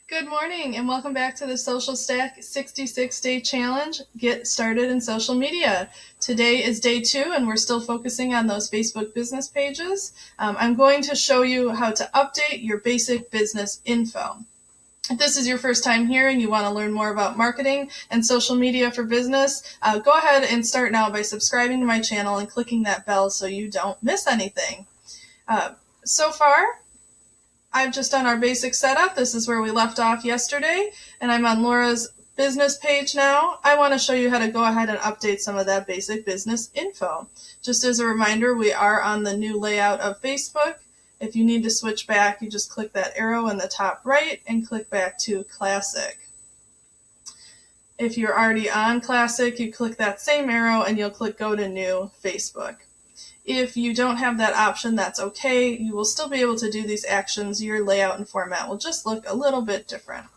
Good morning and welcome back to the Social Stack 66-Day Challenge. Get started in social media. Today is day 2 and we're still focusing on those Facebook business pages. I'm going to show you how to update your basic business info. If this is your first time here and you want to learn more about marketing and social media for business, go ahead and start now by subscribing to my channel and clicking that bell so you don't miss anything. So far, I've just done our basic setup. This is where we left off yesterday, and I'm on Laura's business page now. I want to show you how to go ahead and update some of that basic business info. Just as a reminder, we are on the new layout of Facebook. If you need to switch back, you just click that arrow in the top right and click back to Classic. If you're already on Classic, you click that same arrow and you'll click Go to New Facebook. If you don't have that option, that's okay. You will still be able to do these actions. Your layout and format will just look a little bit different.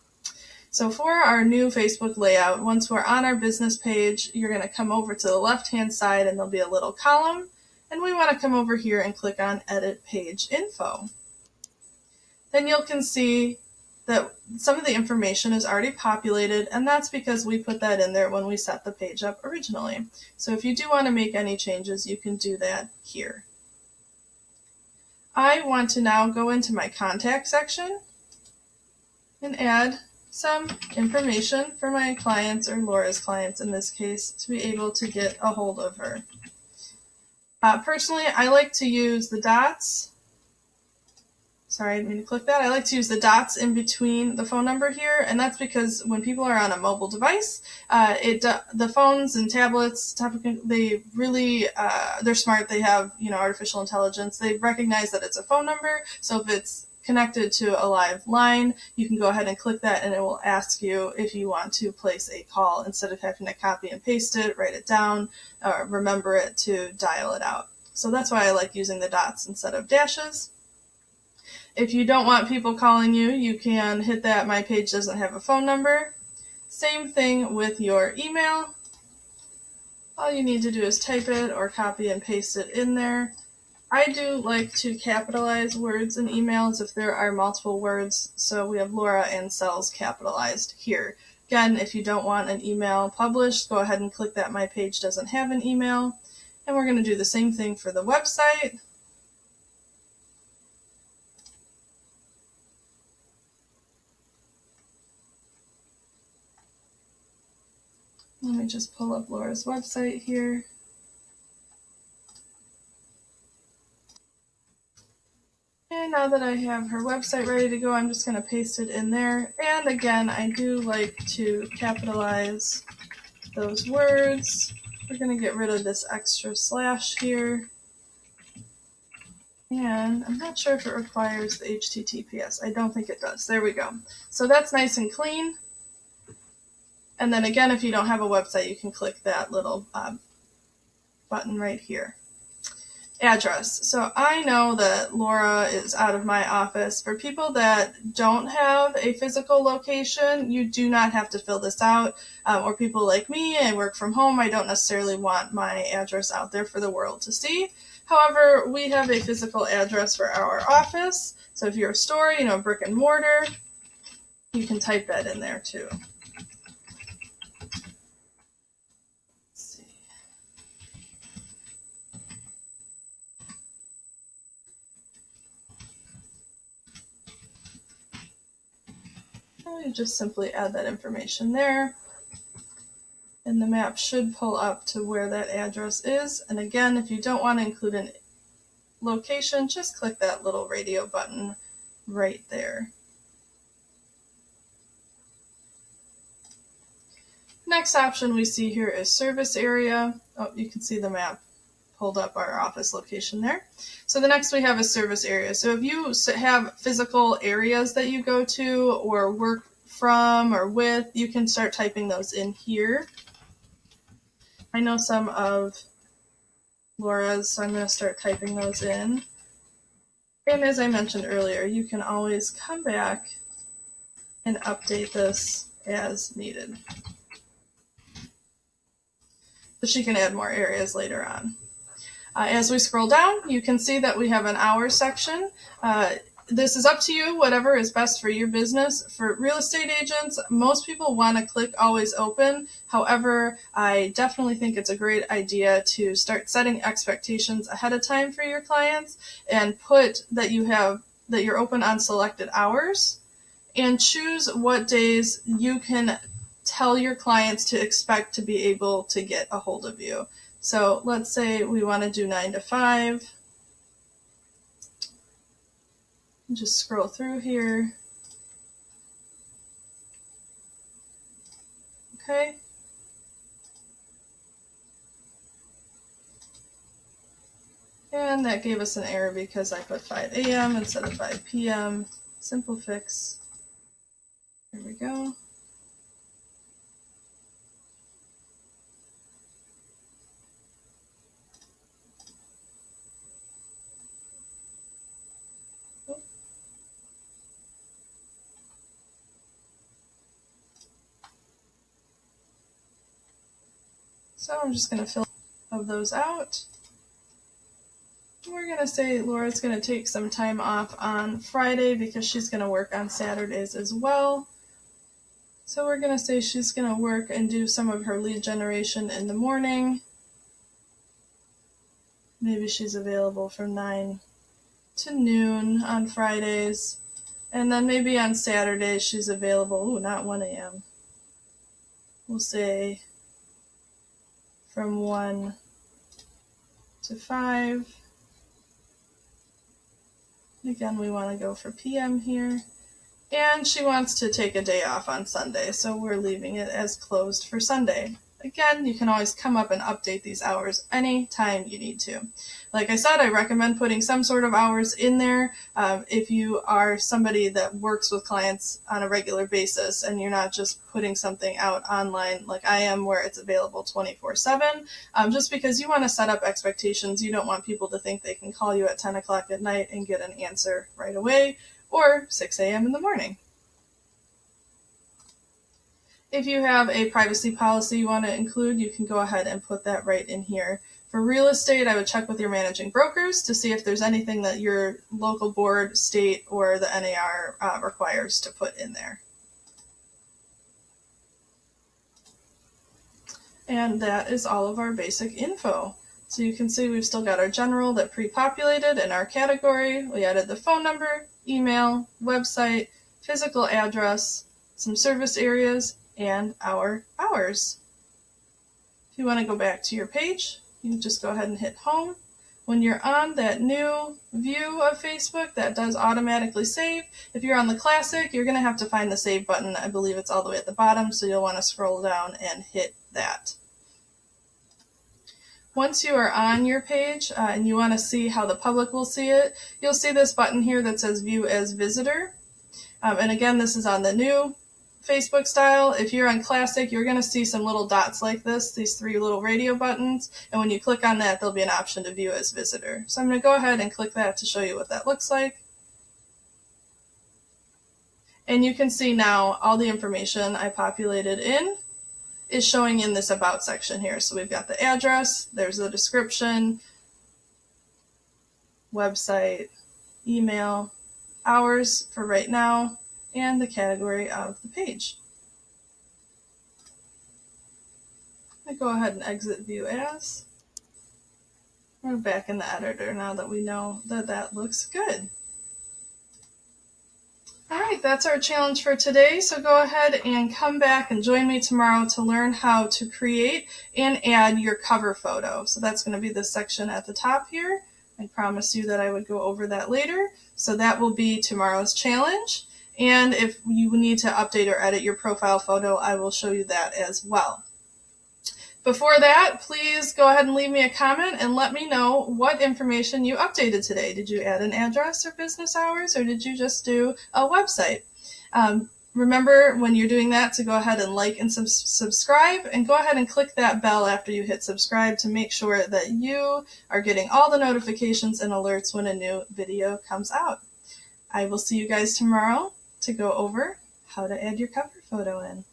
So for our new Facebook layout, once we're on our business page, you're going to come over to the left-hand side and there'll be a little column. And we want to come over here and click on Edit Page Info. Then you can see that some of the information is already populated, and that's because we put that in there when we set the page up originally. So if you do want to make any changes, you can do that here. I want to now go into my contact section and add some information for my clients, or Laura's clients in this case, to be able to get a hold of her. Personally, I like to use the dots. Sorry, I didn't mean to click that. I like to use the dots in between the phone number here, and that's because when people are on a mobile device, the phones and tablets, they really, they're smart. They have, artificial intelligence. They recognize that it's a phone number, so if it's connected to a live line, you can go ahead and click that, and it will ask you if you want to place a call instead of having to copy and paste it, write it down, or remember it to dial it out. So that's why I like using the dots instead of dashes. If you don't want people calling you, you can hit that My Page Doesn't Have a Phone Number. Same thing with your email. All you need to do is type it or copy and paste it in there. I do like to capitalize words in emails if there are multiple words, so we have Laura and Cells capitalized here. Again, if you don't want an email published, go ahead and click that My Page Doesn't Have an Email. And we're going to do the same thing for the website. Let me just pull up Laura's website here. And now that I have her website ready to go, I'm just going to paste it in there. And again, I do like to capitalize those words. We're going to get rid of this extra slash here. And I'm not sure if it requires the HTTPS. I don't think it does. There we go. So that's nice and clean. And then again, if you don't have a website, you can click that little button right here. Address. So I know that Laura is out of my office. For people that don't have a physical location, you do not have to fill this out. Or people like me, I work from home. I don't necessarily want my address out there for the world to see. However, we have a physical address for our office. So if you're a store, brick and mortar, you can type that in there too. You just simply add that information there, and the map should pull up to where that address is. And again, if you don't want to include a location, just click that little radio button right there. Next option we see here is service area. Oh, you can see the map pulled up our office location there. So the next we have is service area. So if you have physical areas that you go to or work from or with, you can start typing those in here. I know some of Laura's, so I'm going to start typing those in. And as I mentioned earlier, you can always come back and update this as needed. So she can add more areas later on. As we scroll down, you can see that we have an hours section. This is up to you, whatever is best for your business. For real estate agents, most people want to click always open. However, I definitely think it's a great idea to start setting expectations ahead of time for your clients and put that you're open on selected hours, and choose what days you can tell your clients to expect to be able to get a hold of you. So let's say we want to do 9 to 5. Just scroll through here. Okay. And that gave us an error because I put 5 a.m. instead of 5 p.m. Simple fix. Here we go. So I'm just going to fill of those out. We're going to say Laura's going to take some time off on Friday because she's going to work on Saturdays as well. So we're going to say she's going to work and do some of her lead generation in the morning. Maybe she's available from 9 to noon on Fridays. And then maybe on Saturdays she's available, not 1 a.m. We'll say from 1 to 5. Again, we want to go for PM here. And she wants to take a day off on Sunday, so we're leaving it as closed for Sunday. Again, you can always come up and update these hours anytime you need to. Like I said, I recommend putting some sort of hours in there if you are somebody that works with clients on a regular basis and you're not just putting something out online like I am where it's available 24/7. Just because you want to set up expectations, you don't want people to think they can call you at 10 o'clock at night and get an answer right away or 6 a.m. in the morning. If you have a privacy policy you want to include, you can go ahead and put that right in here. For real estate, I would check with your managing brokers to see if there's anything that your local board, state, or the NAR requires to put in there. And that is all of our basic info. So you can see we've still got our general that pre-populated in our category. We added the phone number, email, website, physical address, some service areas, and our hours. If you want to go back to your page, you can just go ahead and hit home. When you're on that new view of Facebook, that does automatically save. If you're on the classic, you're going to have to find the save button. I believe it's all the way at the bottom, so you'll want to scroll down and hit that. Once you are on your page and you want to see how the public will see it, you'll see this button here that says View as Visitor. And again, this is on the new Facebook style. If you're on Classic, you're going to see some little dots like this, these 3 little radio buttons, and when you click on that, there'll be an option to view as visitor. So I'm going to go ahead and click that to show you what that looks like. And you can see now all the information I populated in is showing in this About section here. So we've got the address, there's the description, website, email, hours for right now, and the category of the page. I go ahead and exit View As. We're back in the editor now that we know that that looks good. All right, that's our challenge for today. So go ahead and come back and join me tomorrow to learn how to create and add your cover photo. So that's going to be this section at the top here. I promised you that I would go over that later. So that will be tomorrow's challenge. And if you need to update or edit your profile photo, I will show you that as well. Before that, please go ahead and leave me a comment and let me know what information you updated today. Did you add an address or business hours, or did you just do a website? Remember, when you're doing that, to go ahead and like and subscribe, and go ahead and click that bell after you hit subscribe to make sure that you are getting all the notifications and alerts when a new video comes out. I will see you guys tomorrow to go over how to add your cover photo in.